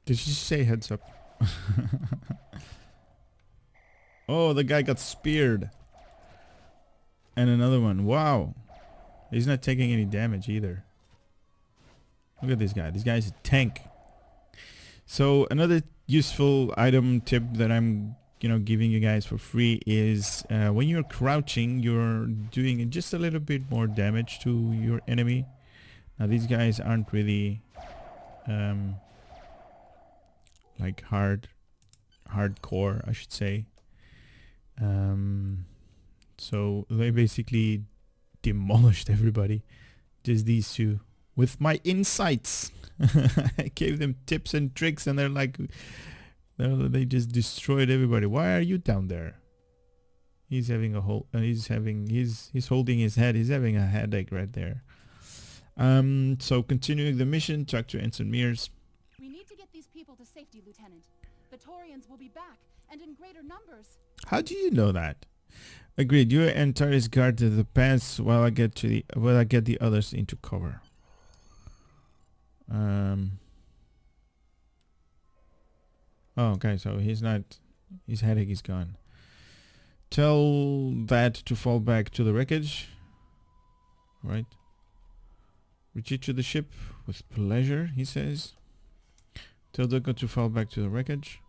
Did she say heads up? Oh, the guy got speared. And another one. Wow. He's not taking any damage either. Look at this guy. This guy's a tank. So another useful item tip that I'm giving you guys for free is when you're crouching, you're doing just a little bit more damage to your enemy. Now these guys aren't really like hardcore, I should say. So they basically demolished everybody. Just these two. With my insights. I gave them tips and tricks and they're like, they just destroyed everybody. Why are you down there? He's having a whole, he's holding his head. He's having a headache right there. So continuing the mission, talk to Ensign Mears. We need to get these people to safety, Lieutenant. The Taurians will be back and in greater numbers. How do you know that? Agreed. You and Taris guard the pass while I get the others into cover. Oh, okay, so his headache is gone. Tell that to fall back to the wreckage. Right. Retreat to the ship with pleasure, he says. Tell Duka to fall back to the wreckage.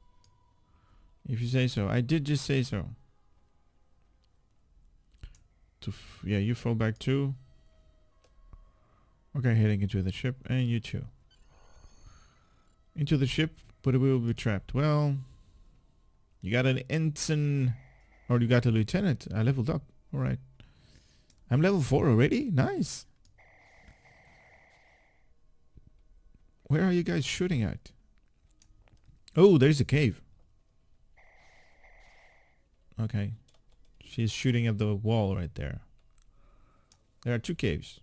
If you say so. I did just say so. Yeah, you fall back too. Okay, heading into the ship, and you too. Into the ship, but we will be trapped. Well, you got an ensign, or you got a lieutenant. I leveled up. All right. I'm level 4 already. Nice. Where are you guys shooting at? Oh, there's a cave. Okay. She's shooting at the wall right there. There are 2 caves.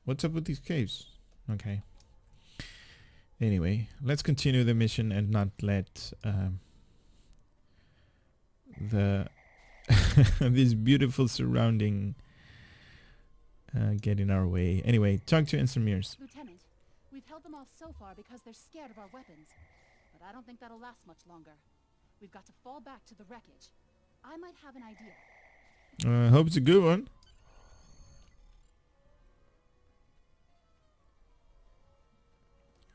What's up with these caves? Okay. Anyway, let's continue the mission and not let this beautiful surrounding get in our way. Anyway, talk to Ensign Mears. Lieutenant, we've held them off so far because they're scared of our weapons. But I don't think that'll last much longer. We've got to fall back to the wreckage. I might have an idea. I hope it's a good one.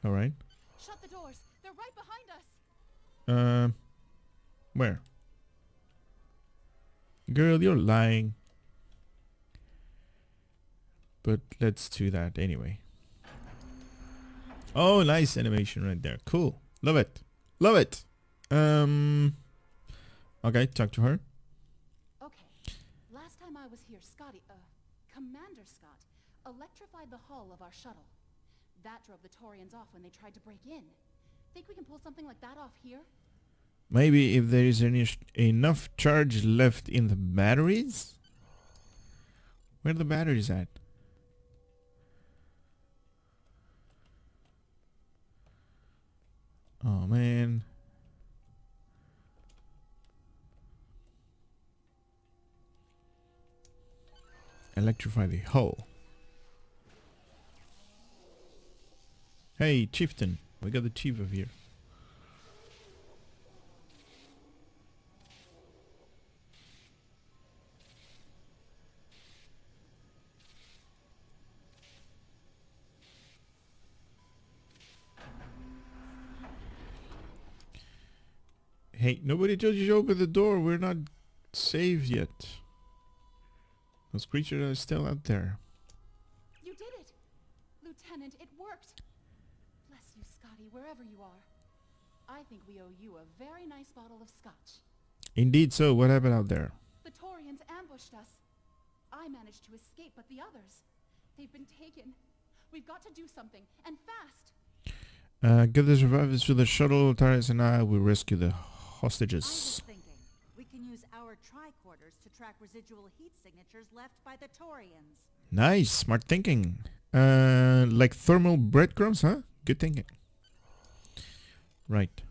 All right. Shut the doors. They're right behind us. Where? Girl, you're lying. But let's do that anyway. Oh, nice animation right there. Cool. Love it. Love it. Okay, talk to her. Okay. Last time I was here, Commander Scott electrified the hull of our shuttle. That drove the Taurians off when they tried to break in. Think we can pull something like that off here? Maybe if there is enough charge left in the batteries? Where are the batteries at? Oh man. Electrify the hull. Hey, Chieftain. We got the chief over here. Hey, nobody told you to open the door. We're not saved yet. Those creatures are still out there. You did it! Lieutenant, it worked! Bless you, Scotty, wherever you are. I think we owe you a very nice bottle of scotch. Indeed so. What happened out there? The Taurians ambushed us. I managed to escape, but the others, they've been taken. We've got to do something, and fast. Get the survivors to the shuttle. Taris and I will rescue the hostages. I was thinking, we can use our tricorders to track residual heat signatures left by the Taurians. Nice, smart thinking. Like thermal breadcrumbs, huh? Good thinking. Right.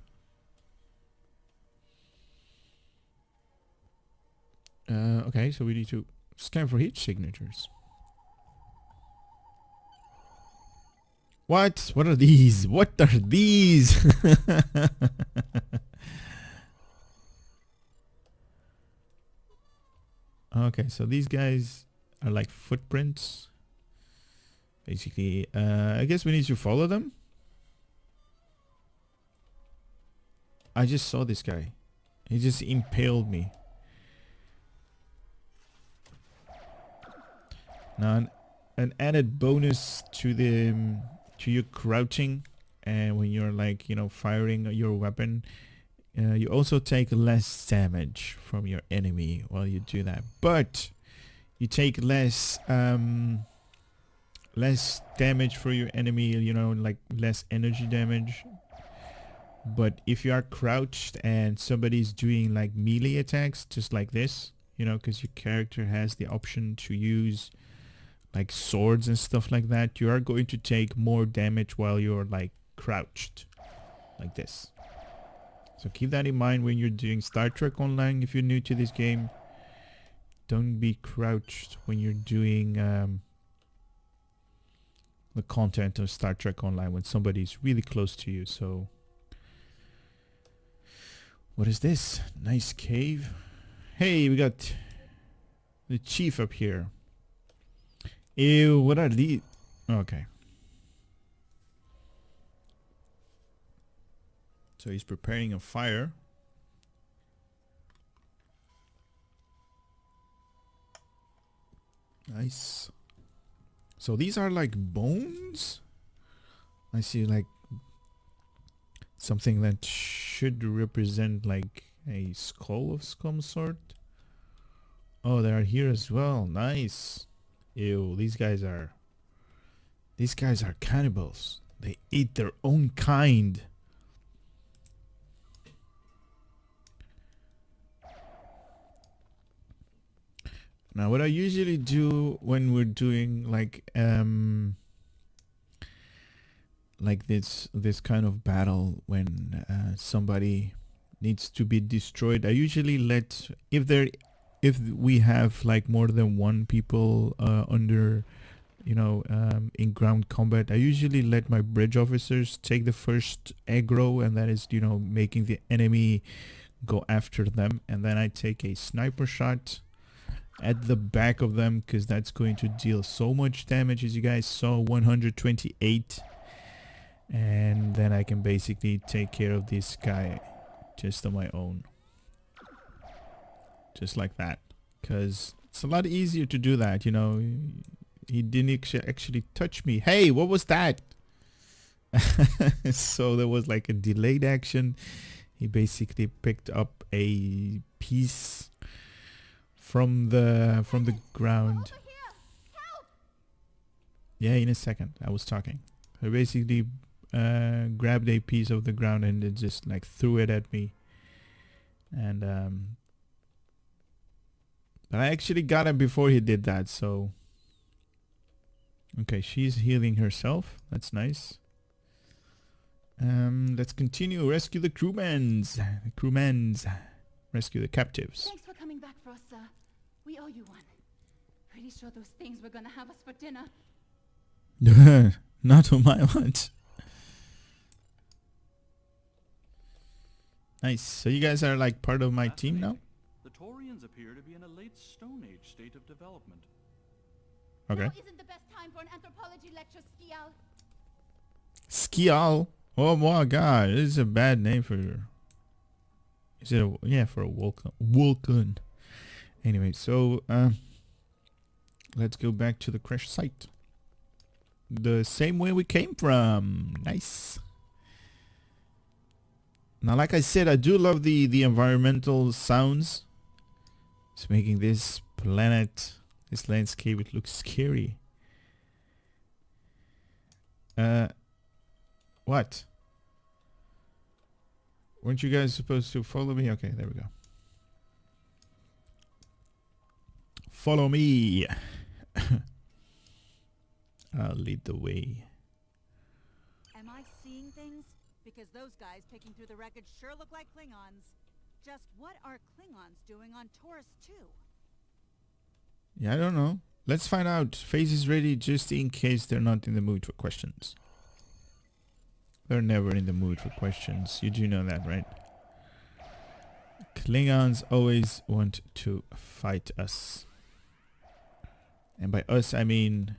Okay, so we need to scan for heat signatures. What? What are these? What are these? Okay, so these guys are like footprints. Basically, I guess we need to follow them. I just saw this guy. He just impaled me. Now, an added bonus to the to your crouching, and when you're like, you know, firing your weapon, you also take less damage from your enemy while you do that. But you take less damage for your enemy, you know, like less energy damage. But if you are crouched and somebody's doing like melee attacks, just like this, you know, because your character has the option to use like swords and stuff like that, you are going to take more damage while you're like crouched, like this. So keep that in mind when you're doing Star Trek Online. If you're new to this game, don't be crouched when you're doing the content of Star Trek Online when somebody's really close to you. So what is this? Nice cave. Hey, we got the chief up here. Ew, what are these? Okay. So he's preparing a fire. Nice. So these are like bones? I see like something that should represent like a skull of some sort. Oh, they are here as well. Nice. Ew, these guys are cannibals. They eat their own kind. Now what I usually do when we're doing like this kind of battle, when somebody needs to be destroyed, I usually let, if we have like more than one people under, you know, in ground combat, I usually let my bridge officers take the first aggro, and that is, you know, making the enemy go after them, and then I take a sniper shot at the back of them, because that's going to deal so much damage, as you guys saw, 128, and then I can basically take care of this guy just on my own, just like that, because it's a lot easier to do that, you know. He didn't actually touch me. Hey, what was that? So there was like a delayed action. He basically picked up a piece from the ground. Yeah, in a second. I was talking. I basically grabbed a piece of the ground and it just like threw it at me. And but I actually got him before he did that, so okay, she's healing herself. That's nice. Let's continue. Rescue the crewmans. Rescue the captives. Thanks for coming back for us, sir. We owe you one. Pretty sure those things were gonna have us for dinner. Not on my watch. Nice. So you guys are like part of my team now? The Taurians appear to be in a late Stone Age state of development. Okay. Now isn't the best time for an anthropology lecture, Skial. Skial? Oh my god, this is a bad name for... Is it a... Yeah, for a Vulcan. Anyway, so... let's go back to the crash site. The same way we came from. Nice. Now, like I said, I do love the environmental sounds. It's making this planet, this landscape, it looks scary. What? Weren't you guys supposed to follow me? Okay, there we go. Follow me. I'll lead the way. Am I seeing things? Because those guys picking through the wreckage sure look like Klingons. Just what are Klingons doing on Taurus 2? Yeah, I don't know. Let's find out. Face is ready just in case they're not in the mood for questions. They're never in the mood for questions. You do know that, right? Klingons always want to fight us. And by us, I mean...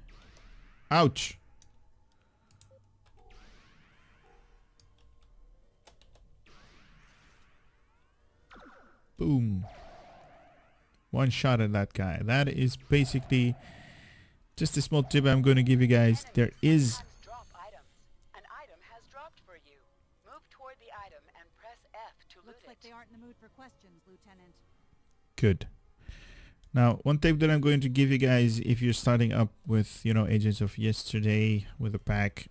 Ouch! Boom. One shot at that guy. That is basically just a small tip I'm going to give you guys. There is... Drop items. An item has dropped for you. Move toward the item and press F to loot Looks like they aren't in the mood for questions, Lieutenant. Good. Now, one tip that I'm going to give you guys if you're starting up with, you know, Agents of Yesterday with a pack.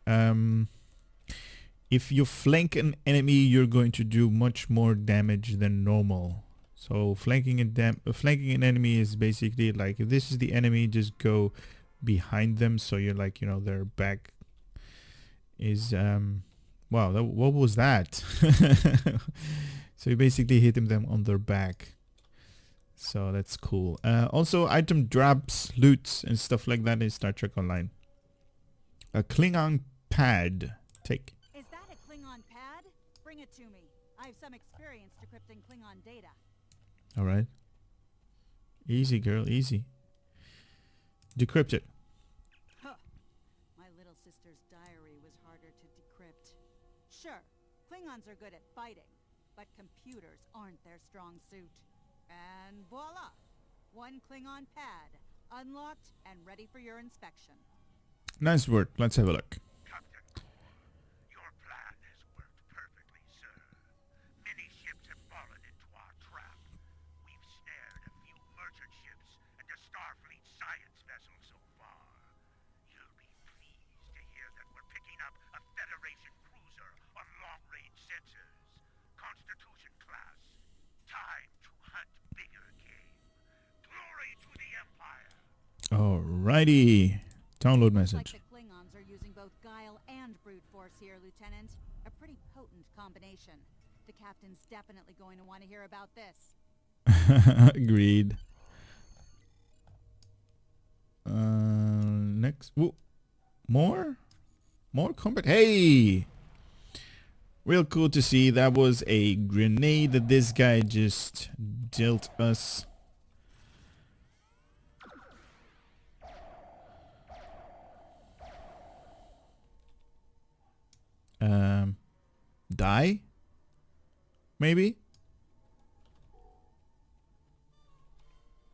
If you flank an enemy, you're going to do much more damage than normal. So flanking an enemy is basically like, if this is the enemy, just go behind them. So you're like, you know, their back is, wow, what was that? So you basically hit them on their back. So that's cool. Also, item drops, loots, and stuff like that in Star Trek Online. A Klingon pad. Take. Is that a Klingon pad? Bring it to me. I have some experience decrypting Klingon data. Alright. Easy, girl, easy. Decrypt it. Huh. My little sister's diary was harder to decrypt. Sure, Klingons are good at fighting, but computers aren't their strong suit. And voila! One Klingon pad, unlocked and ready for your inspection. Nice work. Let's have a look. Captain, your plan has worked perfectly, sir. Many ships have fallen into our trap. We've snared a few merchant ships and a Starfleet science vessel so far. You'll be pleased to hear that we're picking up a Federation cruiser on long-range sensors. Constitution class. Time to hunt bigger game. Glory to the Empire! Alrighty. Download Looks message. like the Klingons are using both guile and brute force here, Lieutenant. A pretty potent combination. The captain's definitely going to want to hear about this. Agreed. Next. Whoa. More combat. Hey! Real cool to see. That was a grenade that this guy just dealt us. Die? Maybe?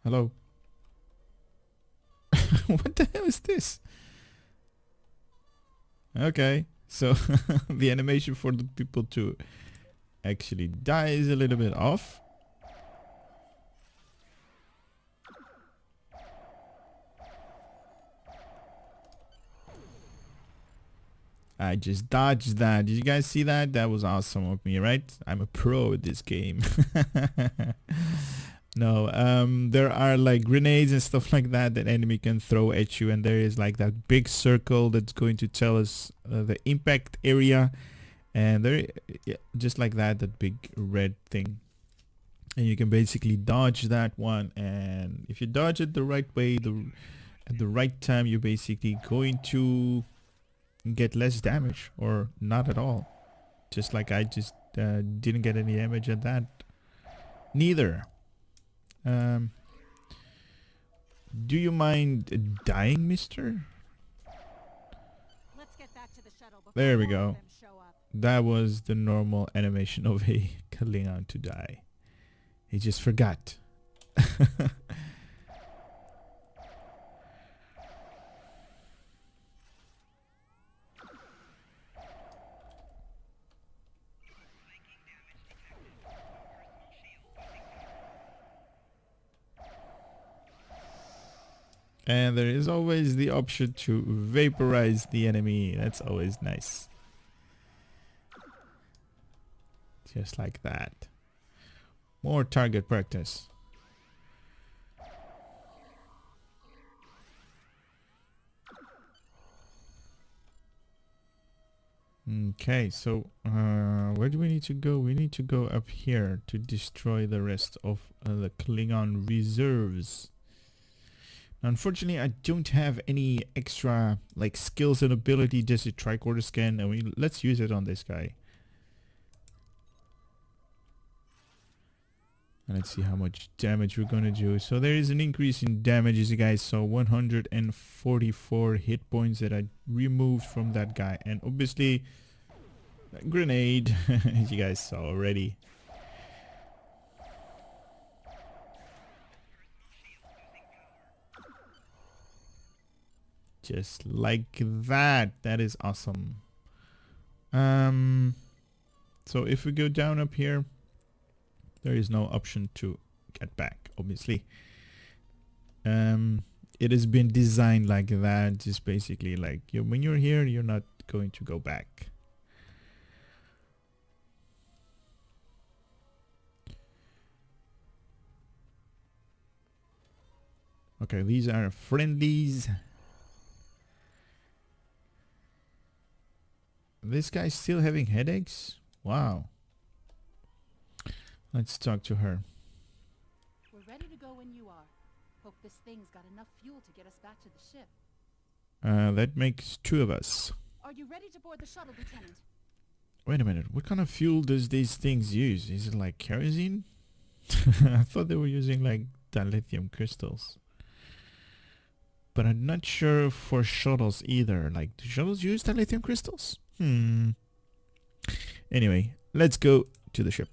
Hello? What the hell is this? Okay, so the animation for the people to actually die is a little bit off. I just dodged that. Did you guys see that? That was awesome of me, right? I'm a pro at this game. No, there are like grenades and stuff like that that enemy can throw at you, and there is like that big circle that's going to tell us the impact area, and there, just like that big red thing, and you can basically dodge that one, and if you dodge it the right way, at the right time, you're basically going to get less damage or not at all, just like I just didn't get any damage at that neither. Do you mind dying, mister? Let's get back to the shuttle before There we more of go. them show up. That was the normal animation of a Klingon to die. He just forgot. And there is always the option to vaporize the enemy. That's always nice. Just like that. More target practice. Okay, so where do we need to go? We need to go up here to destroy the rest of the Klingon reserves. Unfortunately, I don't have any extra like skills and ability. Just a tricorder scan. I mean, let's use it on this guy. And let's see how much damage we're gonna do. So there is an increase in damage, as you guys saw, 144 hit points that I removed from that guy, and obviously a grenade, as you guys saw already. Just like that. That is awesome. So if we go down up here, there is no option to get back, obviously. It has been designed like that, just basically like when you're here, you're not going to go back. Okay, these are friendlies. This guy's still having headaches? Wow. Let's talk to her. We're ready to go when you are. Hope this thing's got enough fuel to get us back to the ship. That makes 2 of us. Are you ready to board the shuttle, Lieutenant? Wait a minute. What kind of fuel does these things use? Is it like kerosene? I thought they were using like dilithium crystals. But I'm not sure for shuttles either. Like, do shuttles use dilithium crystals? Anyway, let's go to the ship.